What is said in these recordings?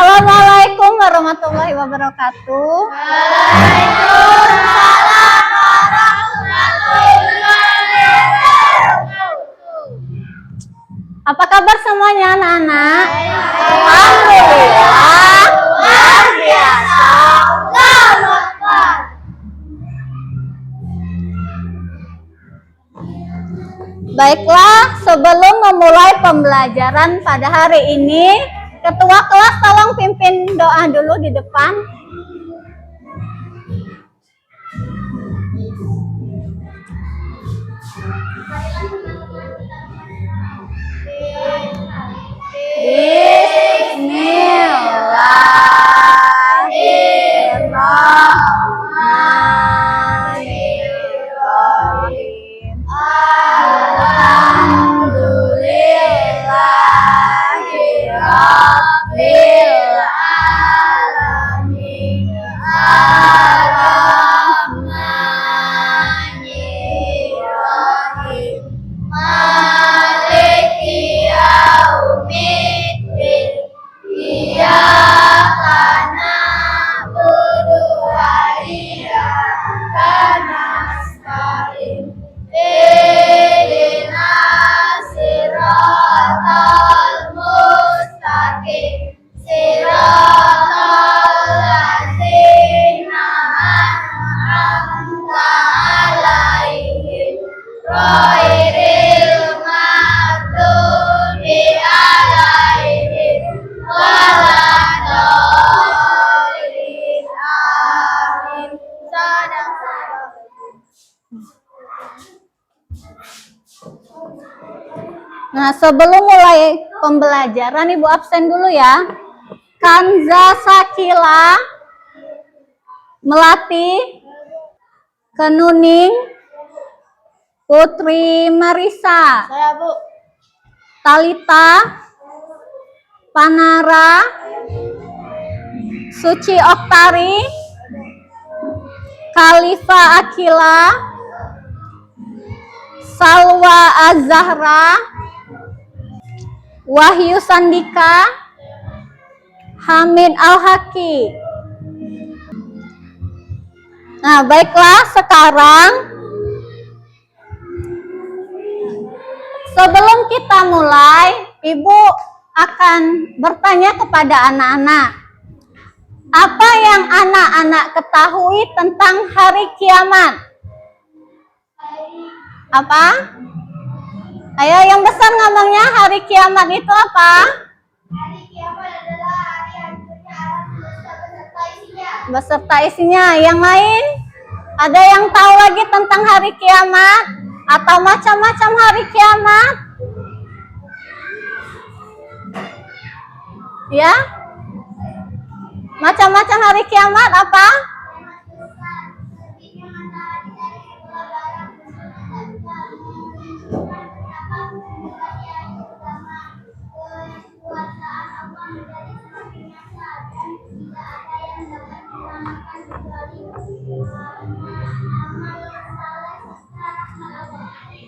Assalamualaikum warahmatullahi wabarakatuh. Waalaikumsalam warahmatullahi wabarakatuh. Apa kabar semuanya anak-anak? Alhamdulillah, luar biasa. Baiklah, sebelum memulai pembelajaran pada hari ini, Ketua kelas tolong pimpin doa dulu di depan. Bismillahirrahmanirrahim. Alhamdulillahirabbil alamin. Arrahmanirrahim. Maliki yaumiddin. Iyyaka na'budu wa iyyaka nasta'in. Ihdinas siratal mustaqim. Siratal ladzina an'amta 'alaihim ghairil maghdubi 'alaihim waladdallin. Amin. Nah, sebelum mulai pembelajaran, Ibu absen dulu ya. Kanza Sakila, Melati, Kenuning, Putri Marisa, Saya, Bu. Talita, Panara, Suci Oktari, Khalifa Akila, Salwa Azahra, Wahyu Sandika, Hamid Al-Haki. Nah, baiklah, sekarang sebelum kita mulai, Ibu akan bertanya kepada anak-anak. Apa yang anak-anak ketahui tentang hari kiamat? Apa? Ayo yang besar ngomongnya, hari kiamat itu apa? Hari kiamat adalah hari hancurnya alam semesta beserta isinya. Beserta isinya. Yang lain? Ada yang tahu lagi tentang hari kiamat? Atau macam-macam hari kiamat? Ya? Macam-macam hari kiamat apa?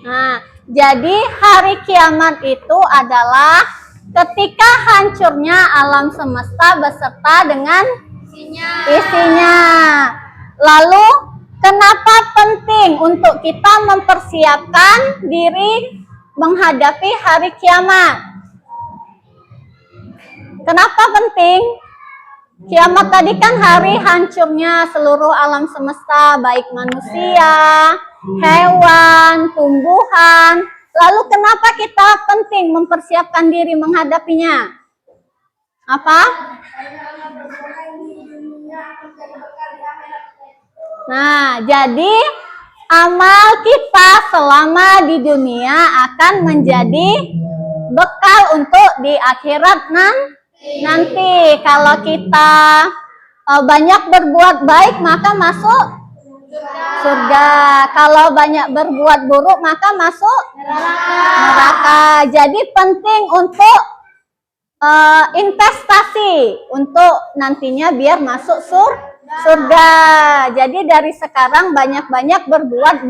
Nah, jadi hari kiamat itu adalah ketika hancurnya alam semesta beserta dengan isinya. Lalu, kenapa penting untuk kita mempersiapkan diri menghadapi hari kiamat? Kenapa penting? Kiamat tadi kan hari hancurnya seluruh alam semesta, baik manusia, hewan, tumbuhan. Lalu kenapa kita penting mempersiapkan diri menghadapinya? Apa? Nah, jadi amal kita selama di dunia akan menjadi bekal untuk di akhirat nanti. Kalau kita banyak berbuat baik maka masuk surga. Kalau banyak berbuat buruk maka masuk neraka. Jadi penting untuk investasi untuk nantinya biar masuk surga. Jadi dari sekarang banyak-banyak berbuat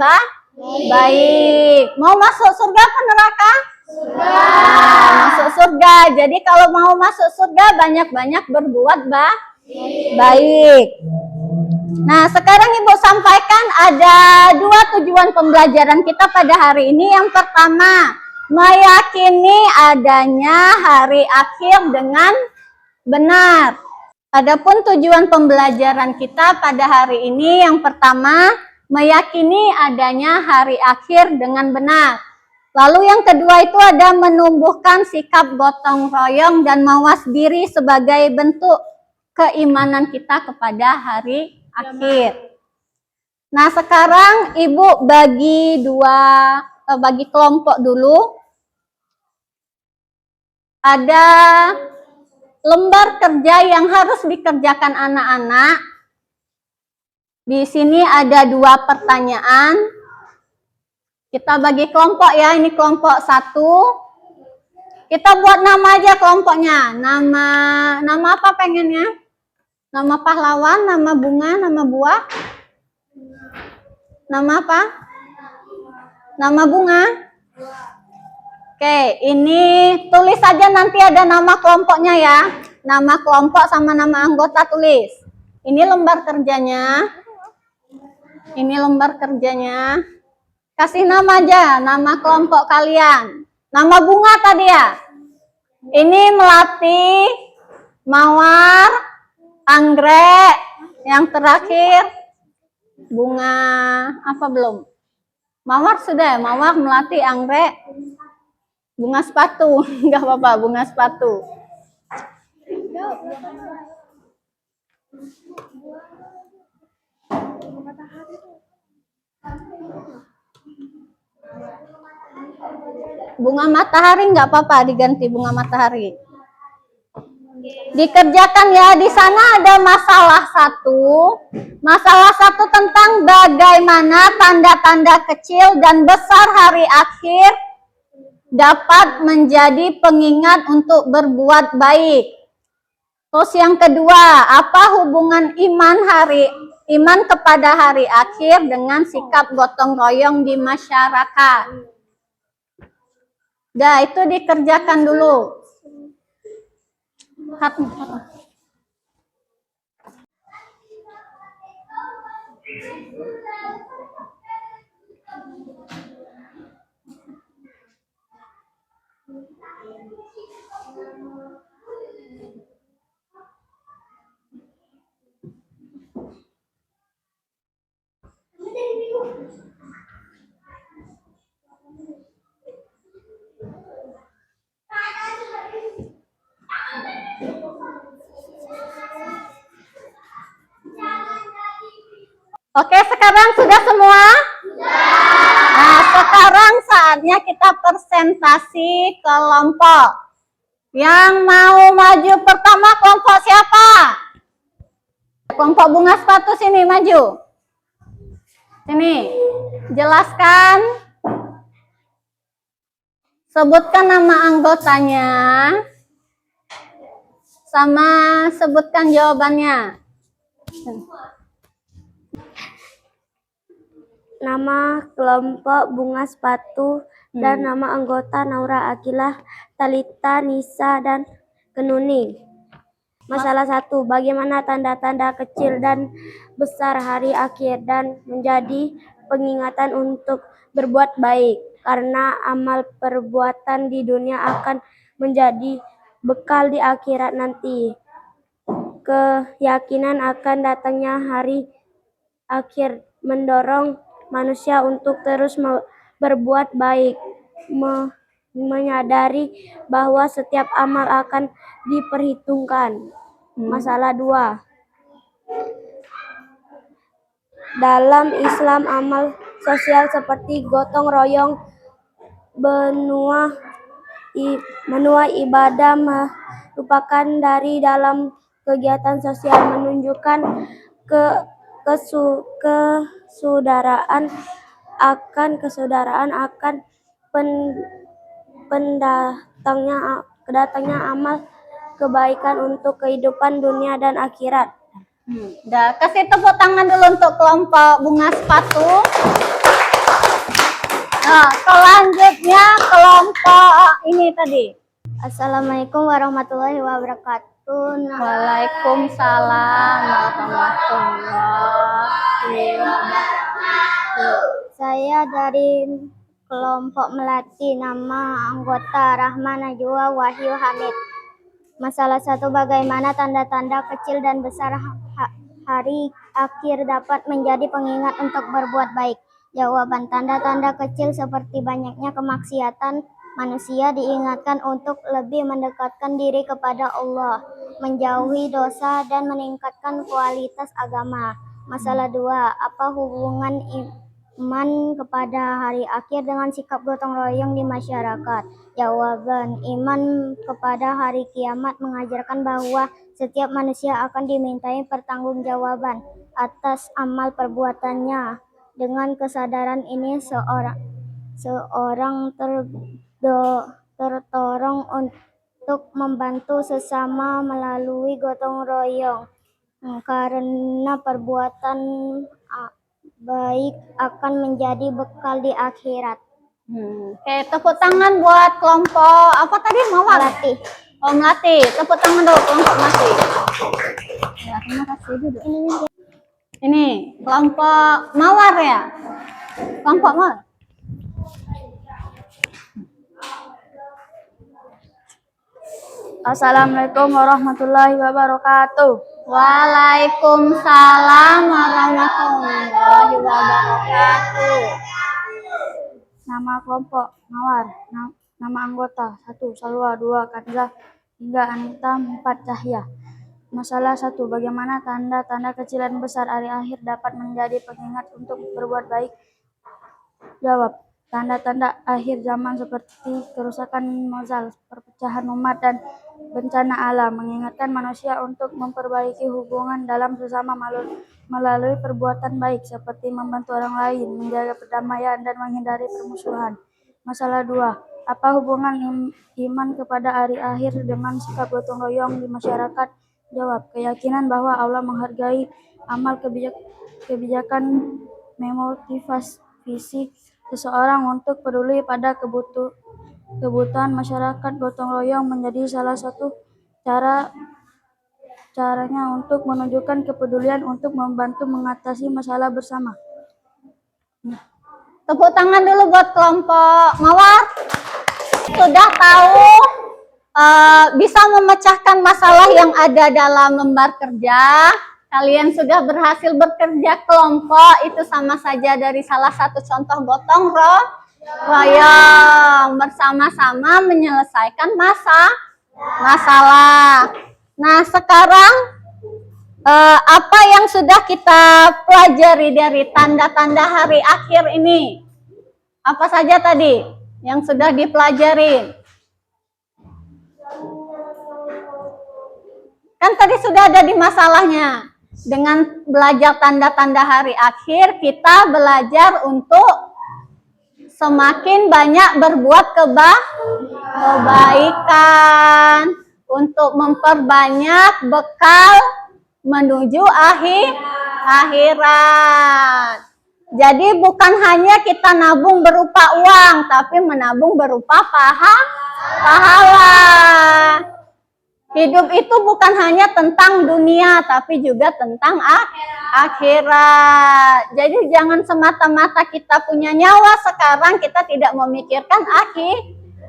baik. Mau masuk surga apa neraka? Nah, masuk surga. Jadi kalau mau masuk surga banyak-banyak berbuat baik. Nah, sekarang Ibu sampaikan ada 2 tujuan pembelajaran kita pada hari ini. Yang pertama, meyakini adanya hari akhir dengan benar. Adapun tujuan pembelajaran kita pada hari ini yang pertama, meyakini adanya hari akhir dengan benar. Lalu yang kedua itu ada menumbuhkan sikap gotong royong dan mawas diri sebagai bentuk keimanan kita kepada hari akhir. Nah, sekarang Ibu bagi kelompok dulu. Ada lembar kerja yang harus dikerjakan anak-anak. Di sini ada 2 pertanyaan. Kita bagi kelompok ya, ini kelompok 1. Kita buat nama aja kelompoknya. Nama apa pengennya? Nama pahlawan, nama bunga, nama buah? Nama apa? Nama bunga? Oke, ini tulis saja nanti ada nama kelompoknya ya. Nama kelompok sama nama anggota tulis. Ini lembar kerjanya. Ini lembar kerjanya. Kasih nama aja, nama kelompok kalian. Nama bunga tadi ya. Ini melati, mawar, anggrek. Yang terakhir bunga apa belum? Mawar sudah ya, mawar, melati, anggrek. Bunga sepatu, nggak apa-apa, bunga sepatu. Bunga matahari nggak apa-apa, diganti bunga matahari. Dikerjakan ya, di sana ada masalah 1. Masalah 1 tentang bagaimana tanda-tanda kecil dan besar hari akhir dapat menjadi pengingat untuk berbuat baik. Terus yang kedua, apa hubungan iman kepada hari akhir dengan sikap gotong royong di masyarakat? Dah, itu dikerjakan dulu. Oke, sekarang sudah semua? Nah, sekarang saatnya kita presentasi kelompok. Yang mau maju pertama kelompok siapa? Kelompok bunga sepatu sini maju. Sini, jelaskan. Sebutkan nama anggotanya. Sama sebutkan jawabannya. Nama kelompok bunga sepatu dan nama anggota Naura Akilah, Talita, Nisa, dan Kenuni. Masalah 1. Bagaimana tanda-tanda kecil dan besar hari akhir dan menjadi pengingatan untuk berbuat baik. Karena amal perbuatan di dunia akan menjadi bekal di akhirat nanti. Keyakinan akan datangnya hari akhir mendorong manusia untuk terus berbuat baik, menyadari bahwa setiap amal akan diperhitungkan. Masalah 2. Dalam Islam, amal sosial seperti gotong royong, menua ibadah merupakan dari dalam kegiatan sosial menunjukkan kesaudaraan akan kedatangnya amal kebaikan untuk kehidupan dunia dan akhirat. Udah, kasih tepuk tangan dulu untuk kelompok bunga sepatu. Nah, selanjutnya kelompok ini tadi. Assalamualaikum warahmatullahi wabarakatuh. Waalaikumsalam warahmatullahi wabarakatuh. Saya dari kelompok Melati, nama anggota Rahma Najwa Wahyu Hamid. Masalah 1, bagaimana tanda-tanda kecil dan besar hari akhir dapat menjadi pengingat untuk berbuat baik? Jawaban, tanda-tanda kecil seperti banyaknya kemaksiatan manusia diingatkan untuk lebih mendekatkan diri kepada Allah, menjauhi dosa dan meningkatkan kualitas agama. Masalah 2, apa hubungan iman kepada hari akhir dengan sikap gotong royong di masyarakat? Jawaban, iman kepada hari kiamat mengajarkan bahwa setiap manusia akan dimintai pertanggungjawaban atas amal perbuatannya. Dengan kesadaran ini seorang tertolong untuk membantu sesama melalui gotong royong, karena perbuatan baik akan menjadi bekal di akhirat. Oke, tepuk tangan buat kelompok apa tadi? Mawar. Melati. Oh, Melati. Tepuk tangan dulu kelompok Melati. Ya, terima kasih dulu. Ini kelompok Mawar ya? Kelompok Mawar. Assalamualaikum warahmatullahi wabarakatuh. Waalaikumsalam warahmatullahi wabarakatuh. Nama kelompok Mawar, nama anggota 1 Salwa, 2 Kanza, 3 Anita, 4 Cahya. Masalah 1, bagaimana tanda-tanda kecil dan besar hari akhir dapat menjadi pengingat untuk berbuat baik? Jawab, tanda-tanda akhir zaman seperti kerusakan mazal, perpecahan umat, dan bencana alam mengingatkan manusia untuk memperbaiki hubungan dalam sesama melalui perbuatan baik seperti membantu orang lain, menjaga perdamaian, dan menghindari permusuhan. Masalah 2, apa hubungan iman kepada hari akhir dengan sikap gotong royong di masyarakat? Jawab, keyakinan bahwa Allah menghargai amal kebijakan memotivasi seseorang untuk peduli pada kebutuhan masyarakat. Gotong royong menjadi salah satu caranya untuk menunjukkan kepedulian untuk membantu mengatasi masalah bersama. Tepuk tangan dulu buat kelompok Mawar. Sudah tahu bisa memecahkan masalah yang ada dalam lembar kerja. Kalian sudah berhasil bekerja kelompok, itu sama saja dari salah satu contoh gotong royong bersama-sama menyelesaikan masalah. Nah, sekarang apa yang sudah kita pelajari dari tanda-tanda hari akhir ini? Apa saja tadi yang sudah dipelajari? Kan tadi sudah ada di masalahnya. Dengan belajar tanda-tanda hari akhir, kita belajar untuk semakin banyak berbuat kebaikan, untuk memperbanyak bekal menuju akhirat. Jadi bukan hanya kita nabung berupa uang, tapi menabung berupa pahala. Hidup itu bukan hanya tentang dunia, tapi juga tentang akhirat. Jadi jangan semata-mata kita punya nyawa sekarang, kita tidak memikirkan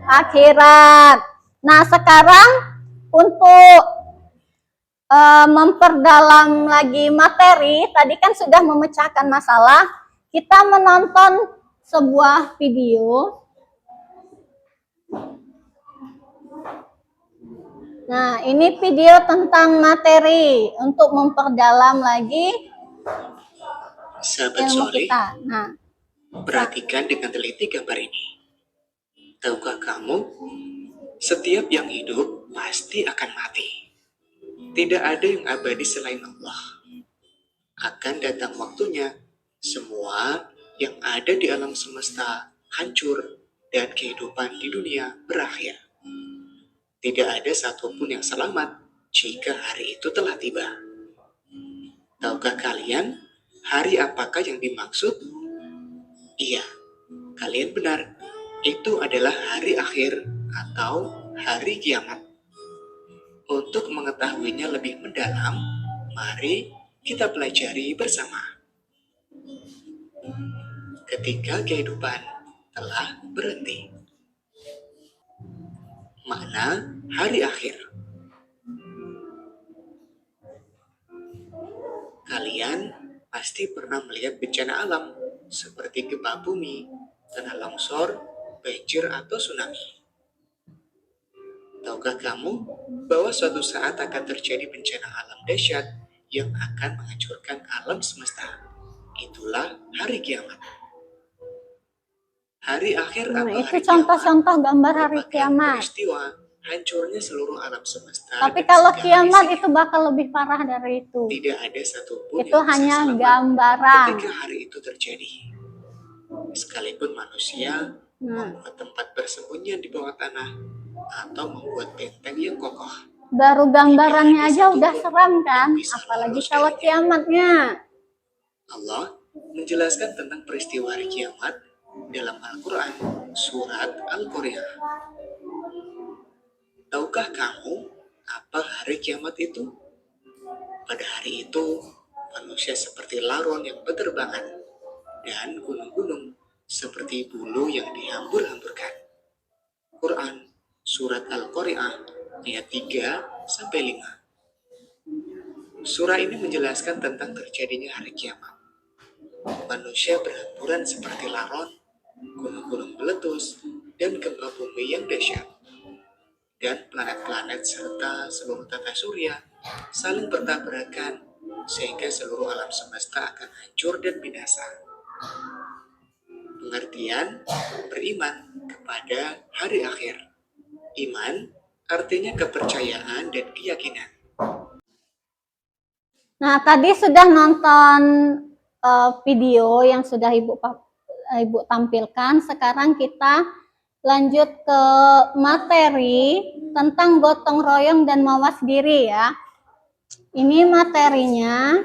akhirat. Nah, sekarang untuk memperdalam lagi materi, tadi kan sudah memecahkan masalah, kita menonton sebuah video. Nah, ini video tentang materi untuk memperdalam lagi Sahabat ilmu soleh, kita. Nah, perhatikan dengan teliti gambar ini. Tahukah kamu, setiap yang hidup pasti akan mati. Tidak ada yang abadi selain Allah. Akan datang waktunya, semua yang ada di alam semesta hancur dan kehidupan di dunia berakhir. Tidak ada satupun yang selamat jika hari itu telah tiba. Tahukah kalian hari apakah yang dimaksud? Iya, Kalian benar, itu adalah hari akhir atau hari kiamat. Untuk mengetahuinya lebih mendalam, mari kita pelajari bersama. Ketika kehidupan telah berhenti. Makna hari akhir. Kalian pasti pernah melihat bencana alam seperti gempa bumi, tanah longsor, banjir, atau tsunami. Tahukah kamu bahwa suatu saat akan terjadi bencana alam dahsyat yang akan menghancurkan alam semesta? Itulah hari kiamat. Hari akhir Nah, atau itu hari contoh-contoh gambar hari merupakan kiamat. peristiwa hancurnya seluruh alam semesta. Tapi dan kalau segala kiamat isinya. itu bakal lebih parah dari itu. Tidak ada satupun Itu yang bisa hanya selamat gambaran. ketika hari itu terjadi. Sekalipun manusia membuat tempat persembunyian di bawah tanah atau membuat benteng yang kokoh. Baru gambarannya aja udah seram kan, yang bisa apalagi lolos kalau darinya. kiamatnya. Allah menjelaskan tentang peristiwa hari kiamat dalam Al-Quran, surat Al-Qari'ah. Tahukah kamu apa hari kiamat itu? Pada hari itu, manusia seperti laron yang berterbangan, dan gunung-gunung seperti bulu yang dihambur-hamburkan. Quran, surat Al-Qari'ah, ayat 3-5. Surah ini menjelaskan tentang terjadinya hari kiamat. Manusia berhamburan seperti laron, gunung-gunung meletus, dan gempa bumi yang dahsyat. Dan planet-planet serta seluruh tata surya saling bertabrakan sehingga seluruh alam semesta akan hancur dan binasa. Pengertian beriman kepada hari akhir. Iman artinya kepercayaan dan keyakinan. Nah, tadi sudah nonton video yang sudah Ibu tampilkan. Sekarang kita lanjut ke materi tentang gotong royong dan mawas diri ya. Ini materinya.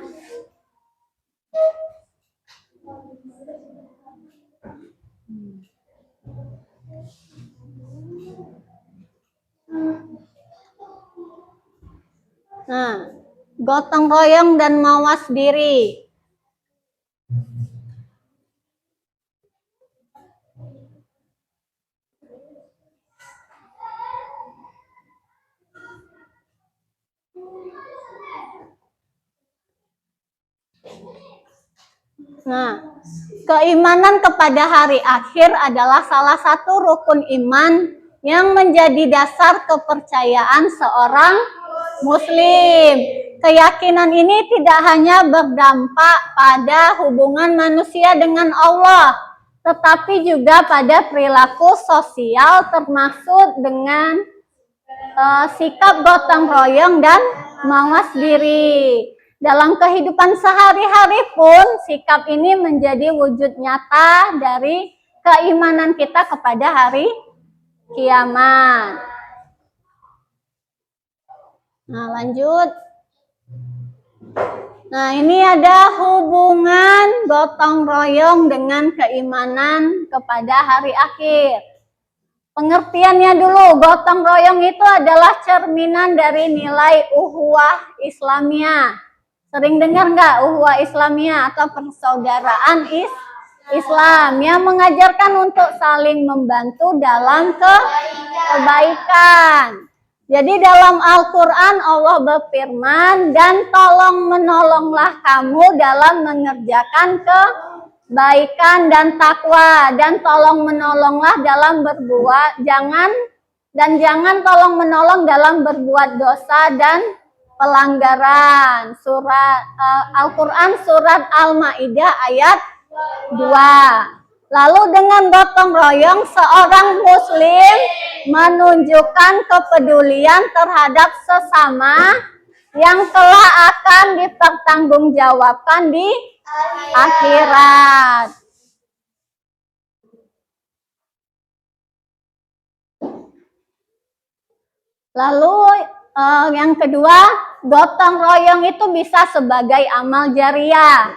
Nah, gotong royong dan mawas diri. Nah, keimanan kepada hari akhir adalah salah satu rukun iman yang menjadi dasar kepercayaan seorang Muslim. Keyakinan ini tidak hanya berdampak pada hubungan manusia dengan Allah, tetapi juga pada perilaku sosial termasuk dengan sikap gotong royong dan mawas diri. Dalam kehidupan sehari-hari pun sikap ini menjadi wujud nyata dari keimanan kita kepada hari kiamat. Nah, lanjut. Nah, ini ada hubungan gotong royong dengan keimanan kepada hari akhir. Pengertiannya dulu, gotong royong itu adalah cerminan dari nilai ukhuwah Islamiyah. Sering dengar nggak ukhuwah Islamiyah atau persaudaraan Islam yang mengajarkan untuk saling membantu dalam kebaikan. Jadi dalam Al-Quran Allah berfirman, dan tolong menolonglah kamu dalam mengerjakan kebaikan dan takwa, dan tolong menolonglah dalam berbuat, jangan tolong menolong dalam berbuat dosa dan pelanggaran. Surat Al-Quran surat Al-Maidah ayat 2. Lalu dengan gotong royong seorang muslim menunjukkan kepedulian terhadap sesama yang kelak akan dipertanggungjawabkan di akhirat. Lalu yang kedua, gotong royong itu bisa sebagai amal jariah.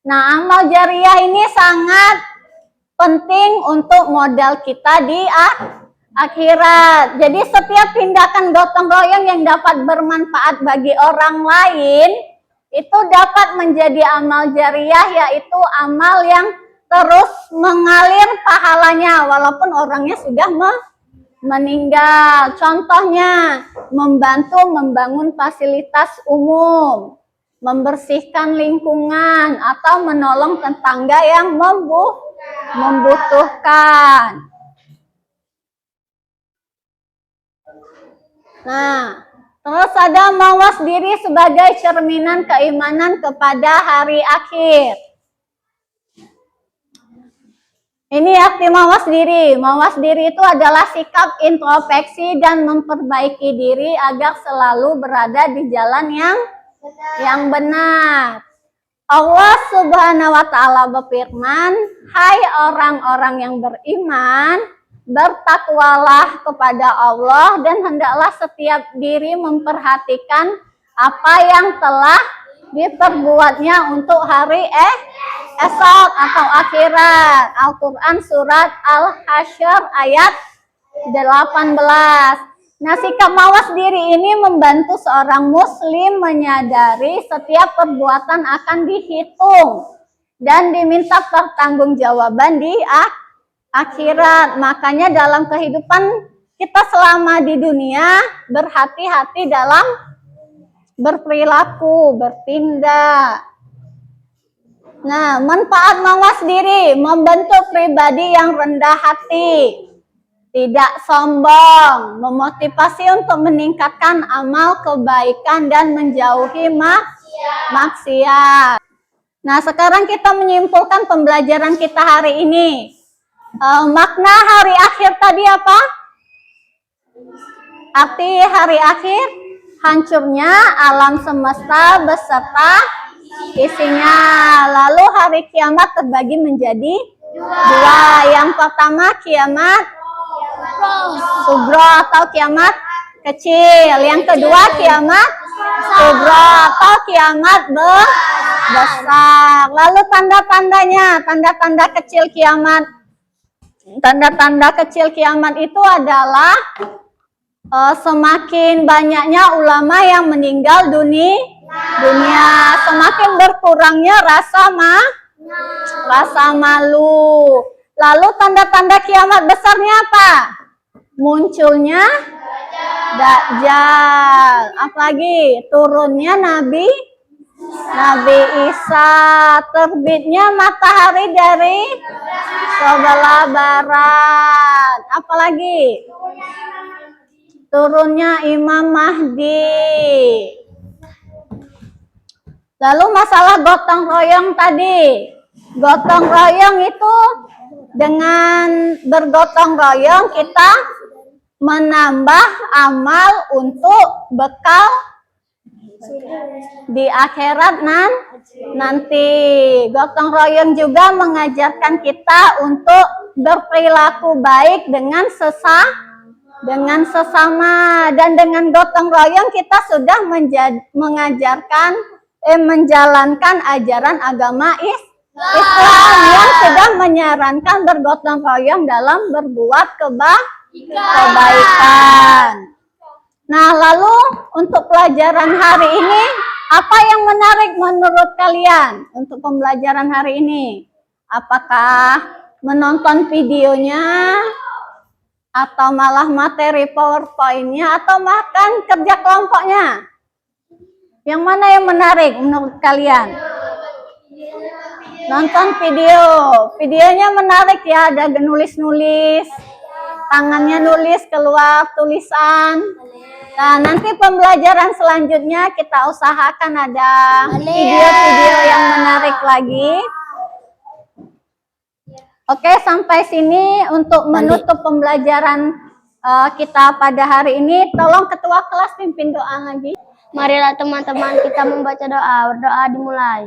Nah, amal jariah ini sangat penting untuk modal kita di akhirat. Jadi setiap tindakan gotong royong yang dapat bermanfaat bagi orang lain itu dapat menjadi amal jariah, yaitu amal yang terus mengalir pahalanya walaupun orangnya sudah meninggal. Contohnya membantu membangun fasilitas umum, membersihkan lingkungan, atau menolong tetangga yang membutuhkan. Nah, terus ada mawas diri sebagai cerminan keimanan kepada hari akhir. Ini arti mawas diri. Mawas diri itu adalah sikap introspeksi dan memperbaiki diri agar selalu berada di jalan yang benar. Allah Subhanahu wa Ta'ala berfirman, "Hai orang-orang yang beriman, bertakwalah kepada Allah dan hendaklah setiap diri memperhatikan apa yang telah diperbuatnya untuk hari esok atau akhirat." Al-Quran surat Al-Hasyr ayat 18. Nah, sikap mawas diri ini membantu seorang muslim menyadari setiap perbuatan akan dihitung dan diminta pertanggungjawaban di akhirat. Makanya dalam kehidupan kita selama di dunia, berhati-hati dalam berperilaku, bertindak. Nah, manfaat mawas diri membentuk pribadi yang rendah hati, tidak sombong, memotivasi untuk meningkatkan amal kebaikan dan menjauhi maksiat. Nah, sekarang kita menyimpulkan pembelajaran kita hari ini. Makna hari akhir tadi apa? Arti hari akhir, hancurnya alam semesta beserta isinya. Lalu hari kiamat terbagi menjadi dua. Yang pertama kiamat Subro atau kiamat kecil. Yang kedua kiamat Subro atau kiamat besar. Lalu tanda-tandanya, tanda-tanda kecil kiamat. Tanda-tanda kecil kiamat itu adalah semakin banyaknya ulama yang meninggal dunia, semakin berkurangnya rasa malu. Lalu tanda-tanda kiamat besarnya apa? Munculnya Dajjal. Apalagi turunnya Nabi Isa, terbitnya matahari dari sebelah barat. Apalagi turunnya Imam Mahdi. Lalu masalah gotong royong tadi. Gotong royong itu dengan bergotong royong kita menambah amal untuk bekal di akhirat nanti. Gotong royong juga mengajarkan kita untuk berperilaku baik dengan sesama, dan dengan gotong royong kita sudah menjalankan ajaran agama Islam yang sudah menyarankan bergotong royong dalam berbuat kebaikan. Nah, lalu untuk pelajaran hari ini, apa yang menarik menurut kalian untuk pembelajaran hari ini? Apakah menonton videonya, atau malah materi PowerPoint-nya, atau makan kerja kelompoknya? Yang mana yang menarik menurut kalian? Nonton videonya menarik ya, ada nulis-nulis, tangannya nulis, keluar tulisan. Nah, nanti pembelajaran selanjutnya kita usahakan ada video-video yang menarik lagi. Oke, sampai sini untuk menutup pembelajaran kita pada hari ini. Tolong ketua kelas pimpin doa lagi. Marilah teman-teman kita membaca doa. Berdoa dimulai.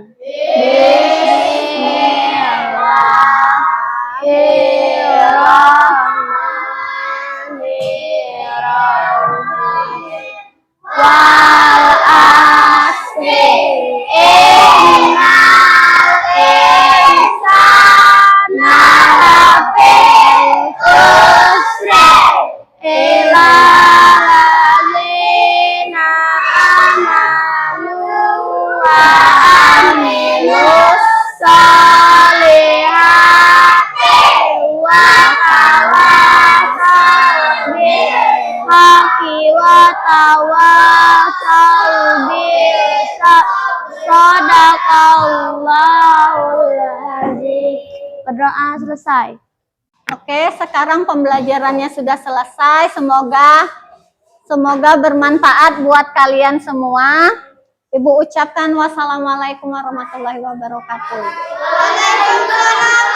Wal asri innal insana tawassaw bil haqqi wa tawassaw bis sabr. Shadaqallahul azim. Berdoa selesai. Oke, sekarang pembelajarannya sudah selesai. Semoga bermanfaat buat kalian semua. Ibu ucapkan wassalamualaikum warahmatullahi wabarakatuh. Waalaikumsalam